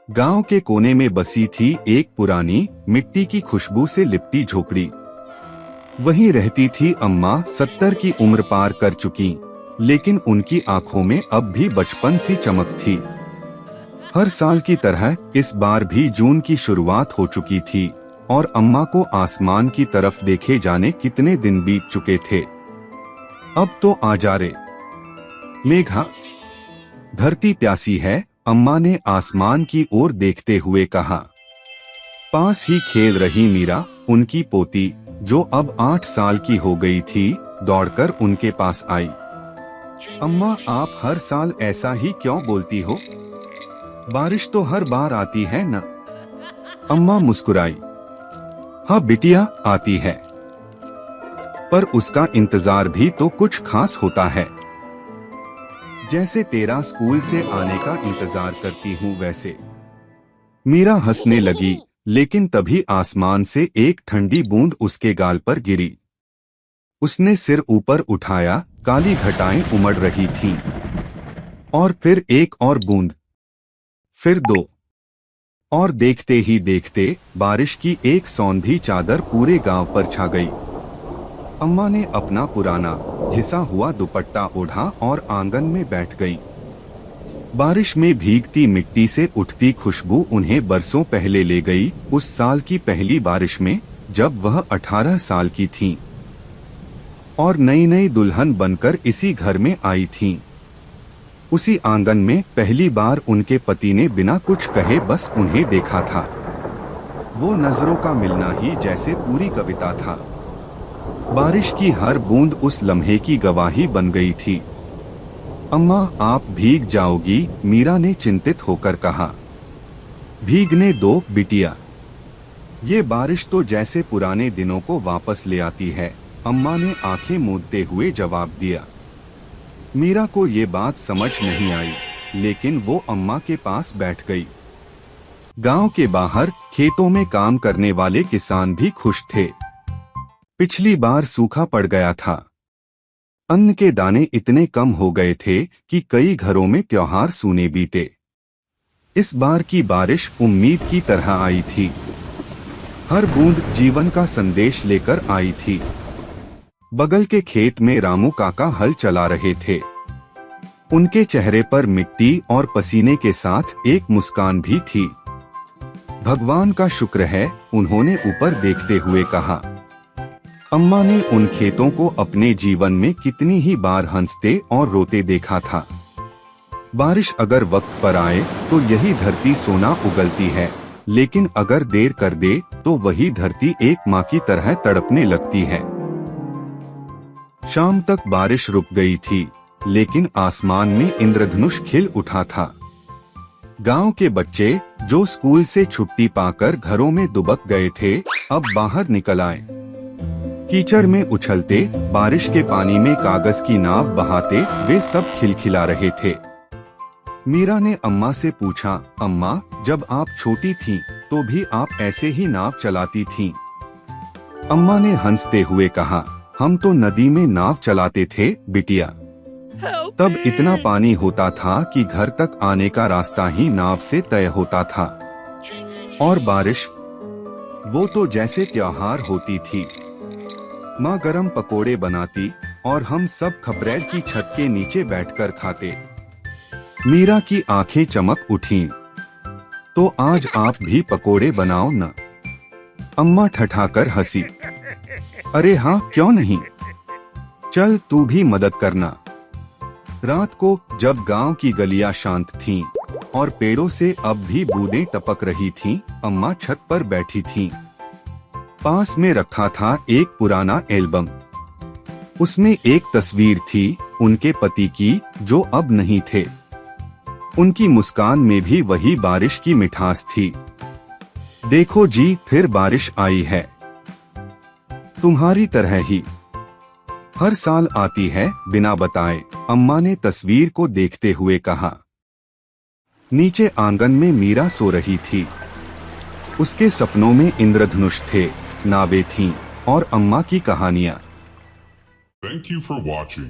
गांव के कोने में बसी थी एक पुरानी मिट्टी की खुशबू से लिपटी झोपड़ी। वहीं रहती थी अम्मा, 70 की उम्र पार कर चुकी, लेकिन उनकी आंखों में अब भी बचपन सी चमक थी। हर साल की तरह इस बार भी जून की शुरुआत हो चुकी थी और अम्मा को आसमान की तरफ देखे जाने कितने दिन बीत चुके थे। अब तो आ जा रे मेघा, धरती प्यासी है, अम्मा ने आसमान की ओर देखते हुए कहा। पास ही खेल रही मीरा, उनकी पोती, जो अब 8 साल की हो गई थी, दौड़कर उनके पास आई। अम्मा, आप हर साल ऐसा ही क्यों बोलती हो? बारिश तो हर बार आती है ना? अम्मा मुस्कुराई। हाँ बिटिया, आती है, पर उसका इंतजार भी तो कुछ खास होता है। जैसे तेरा स्कूल से आने का इंतजार करती हूँ वैसे। मीरा हंसने लगी, लेकिन तभी आसमान से एक ठंडी बूंद उसके गाल पर गिरी। उसने सिर ऊपर उठाया, काली घटाएं उमड़ रही थीं। और फिर एक और बूंद, फिर 2, और देखते ही देखते बारिश की एक सौंधी चादर पूरे गांव पर छा गई। अम्मा ने अपना पुराना घिसा हुआ दुपट्टा ओढ़ा और आंगन में बैठ गई। बारिश में भीगती मिट्टी से उठती खुशबू उन्हें बरसों पहले ले गई, उस साल की पहली बारिश में, जब वह 18 साल की थीं और नई नई दुल्हन बनकर इसी घर में आई थीं। उसी आंगन में पहली बार उनके पति ने बिना कुछ कहे बस उन्हें देखा था। वो नजरों का मिलना ही जैसे पूरी कविता था। बारिश की हर बूंद उस लम्हे की गवाही बन गई थी। अम्मा, आप भीग जाओगी, मीरा ने चिंतित होकर कहा। भीगने दो बिटिया, ये बारिश तो जैसे पुराने दिनों को वापस ले आती है, अम्मा ने आंखें मूंदते हुए जवाब दिया। मीरा को ये बात समझ नहीं आई, लेकिन वो अम्मा के पास बैठ गई। गांव के बाहर खेतों में काम करने वाले किसान भी खुश थे। पिछली बार सूखा पड़ गया था। अन्न के दाने इतने कम हो गए थे कि कई घरों में त्योहार सूने बीते। इस बार की बारिश उम्मीद की तरह आई थी। हर बूंद जीवन का संदेश लेकर आई थी। बगल के खेत में रामू काका हल चला रहे थे। उनके चेहरे पर मिट्टी और पसीने के साथ एक मुस्कान भी थी। भगवान का शुक्र है, उन्होंने ऊपर देखते हुए कहा। अम्मा ने उन खेतों को अपने जीवन में कितनी ही बार हंसते और रोते देखा था। बारिश अगर वक्त पर आए तो यही धरती सोना उगलती है, लेकिन अगर देर कर दे तो वही धरती एक माँ की तरह तड़पने लगती है। शाम तक बारिश रुक गई थी, लेकिन आसमान में इंद्रधनुष खिल उठा था। गांव के बच्चे, जो स्कूल से छुट्टी पाकर घरों में दुबक गए थे, अब बाहर निकल आए। कीचड़ में उछलते, बारिश के पानी में कागज की नाव बहाते वे सब खिलखिला रहे थे। मीरा ने अम्मा से पूछा, अम्मा, जब आप छोटी थीं, तो भी आप ऐसे ही नाव चलाती थीं? अम्मा ने हंसते हुए कहा, हम तो नदी में नाव चलाते थे बिटिया। तब इतना पानी होता था कि घर तक आने का रास्ता ही नाव से तय होता था। और बारिश, वो तो जैसे त्योहार होती थी। माँ गरम पकोड़े बनाती और हम सब खपरेल की छत के नीचे बैठकर खाते। मीरा की आंखें चमक उठीं। तो आज आप भी पकोड़े बनाओ न? अम्मा ठठाकर हंसी। अरे हाँ, क्यों नहीं, चल तू भी मदद करना। रात को जब गांव की गलियां शांत थीं और पेड़ों से अब भी बूंदें टपक रही थीं, अम्मा छत पर बैठी थीं। पास में रखा था एक पुराना एल्बम। उसमें एक तस्वीर थी उनके पति की, जो अब नहीं थे। उनकी मुस्कान में भी वही बारिश की मिठास थी। देखो जी, फिर बारिश आई है, तुम्हारी तरह ही। हर साल आती है बिना बताए, अम्मा ने तस्वीर को देखते हुए कहा। नीचे आंगन में मीरा सो रही थी। उसके सपनों में इंद्रधनुष थे, नावें थीं और अम्मा की कहानियां। Thank you for watching.